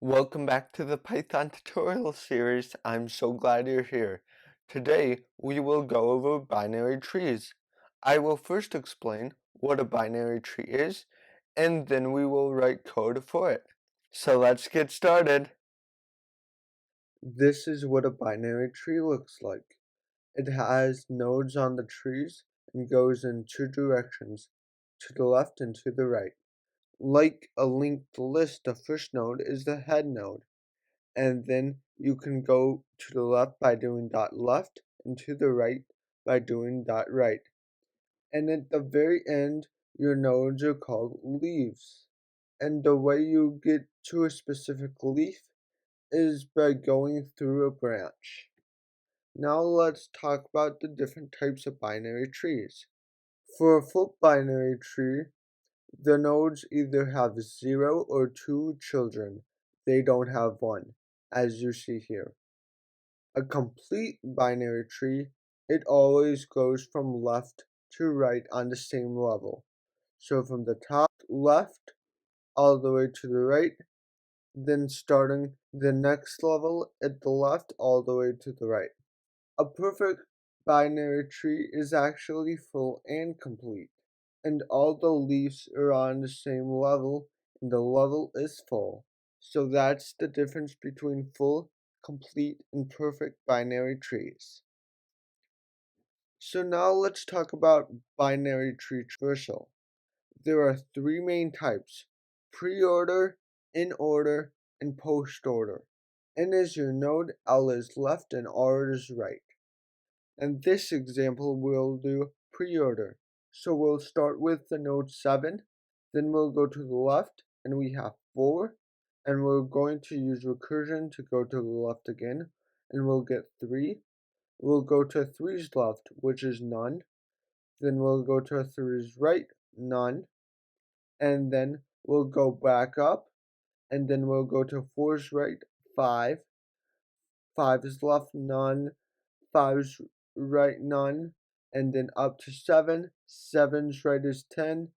Welcome back to the Python tutorial series. I'm so glad you're here. Today, we will go over binary trees. I will first explain what a binary tree is, and then we will write code for it. So let's get started. This is what a binary tree looks like. It has nodes on the trees and goes in two directions, to the left and to the right. Like a linked list, the first node is the head node. And then you can go to the left by doing dot left and to the right by doing dot right. And at the very end, your nodes are called leaves. And the way you get to a specific leaf is by going through a branch. Now let's talk about the different types of binary trees. For a full binary tree, the nodes either have 0 or 2 children. They don't have 1, as you see here. A complete binary tree, it always goes from left to right on the same level. So from the top left all the way to the right, then starting the next level at the left all the way to the right. A perfect binary tree is actually full and complete, and all the leaves are on the same level and the level is full. So that's the difference between full, complete, and perfect binary trees. So now let's talk about binary tree traversal. There are three main types: pre-order, in-order, and post-order. N is your node, L is left, and R is right. In this example, we'll do pre-order. So we'll start with the node 7, then we'll go to the left, and we have 4, and we're going to use recursion to go to the left again, and we'll get 3. We'll go to 3's left, which is none, then we'll go to 3's right, none, and then we'll go back up, and then we'll go to 4's right, 5, 5's left, none, 5's right, none, and then up to 7. 7's right is 10,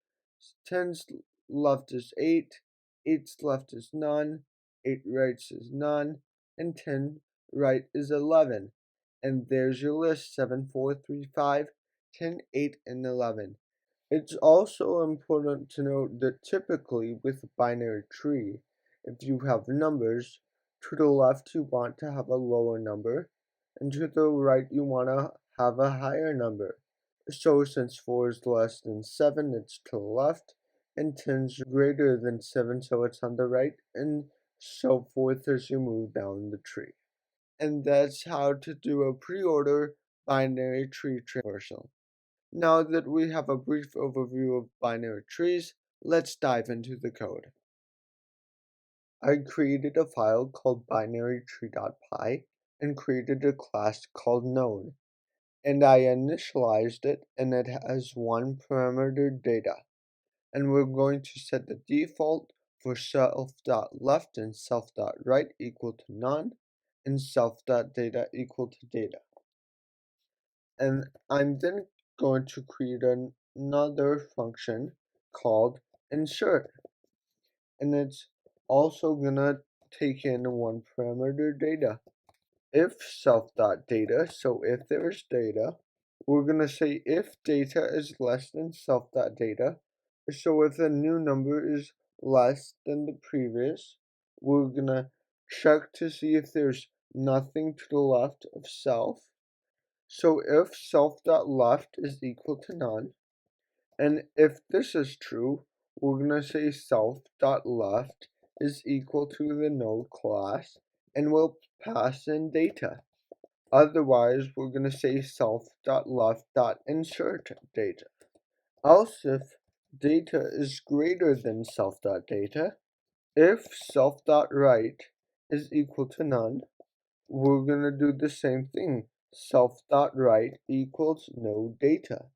10's left is 8, 8's left is none, 8 right is none, and 10 right is 11. And there's your list: 7, 4, 3, 5, 10, 8, and 11. It's also important to note that typically with a binary tree, if you have numbers, to the left you want to have a lower number, and to the right you want to have a higher number. So since 4 is less than 7, it's to the left, and 10 is greater than 7, so it's on the right, and so forth as you move down the tree. And that's how to do a pre-order binary tree traversal. Now that we have a brief overview of binary trees, let's dive into the code. I created a file called binarytree.py and created a class called node, and I initialized it, and it has one parameter data. And we're going to set the default for self.left and self.right equal to none, and self.data equal to data. And I'm then going to create another function called insert, and it's also gonna take in one parameter data. If self.data, so if there's data, we're gonna say if data is less than self.data, so if the new number is less than the previous, we're gonna check to see if there's nothing to the left of self. So if self.left is equal to none, and if this is true, we're going to say self.left is equal to the node class, and we'll pass in data. Otherwise, we're going to say self.left.insert data. Else if data is greater than self.data, if self.right is equal to none, we're going to do the same thing. Self.right equals no data.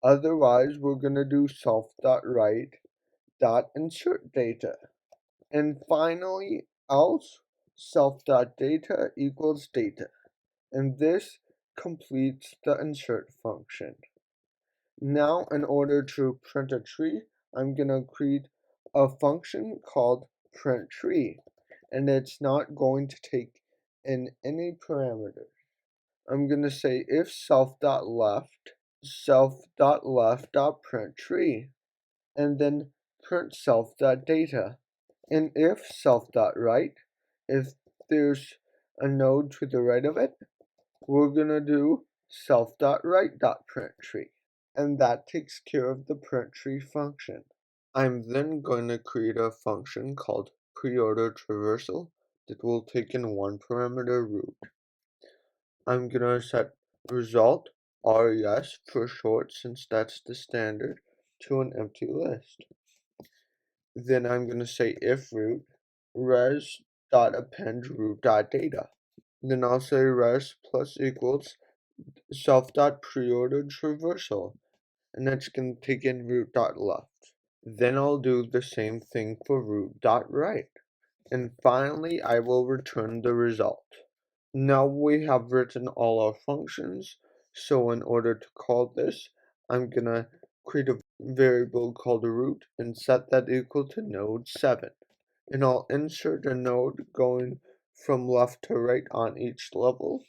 Otherwise, we're going to do self.right.insert data. And finally, else self.data equals data. And this completes the insert function. Now, in order to print a tree, I'm going to create a function called printTree. and it's not going to take in any parameters. I'm going to say if self.left.print tree, and then print self.data. And if self.right, if there's a node to the right of it, we're going to do self.right.print tree. And that takes care of the print tree function. I'm then going to create a function called preorder traversal that will take in one parameter root. I'm going to set result res for short, since that's the standard, to an empty list. Then I'm going to say if root res.append root.data. Then I'll say res plus equals self.preorder traversal, and that's going to take in root.left. Then I'll do the same thing for root.right. And finally, I will return the result. Now we have written all our functions, so in order to call this, I'm gonna create a variable called root and set that equal to node 7. And I'll insert a node going from left to right on each level,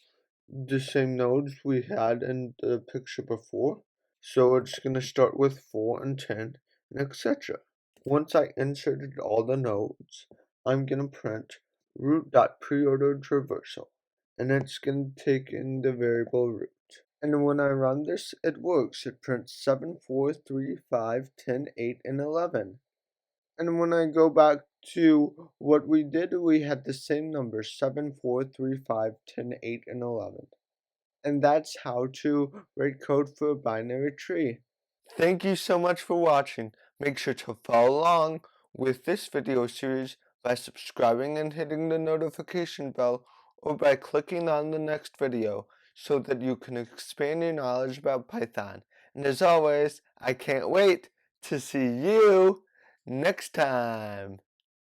the same nodes we had in the picture before. So it's gonna start with 4 and 10, and etc. Once I inserted all the nodes, I'm gonna print root.preorder traversal, and it's going to take in the variable root. And when I run this, it works. It prints 7, 4, 3, 5, 10, 8, and 11. And when I go back to what we did, we had the same numbers, 7, 4, 3, 5, 10, 8, and 11. And that's how to write code for a binary tree. Thank you so much for watching. Make sure to follow along with this video series by subscribing and hitting the notification bell, or by clicking on the next video, so that you can expand your knowledge about Python. And as always, I can't wait to see you next time.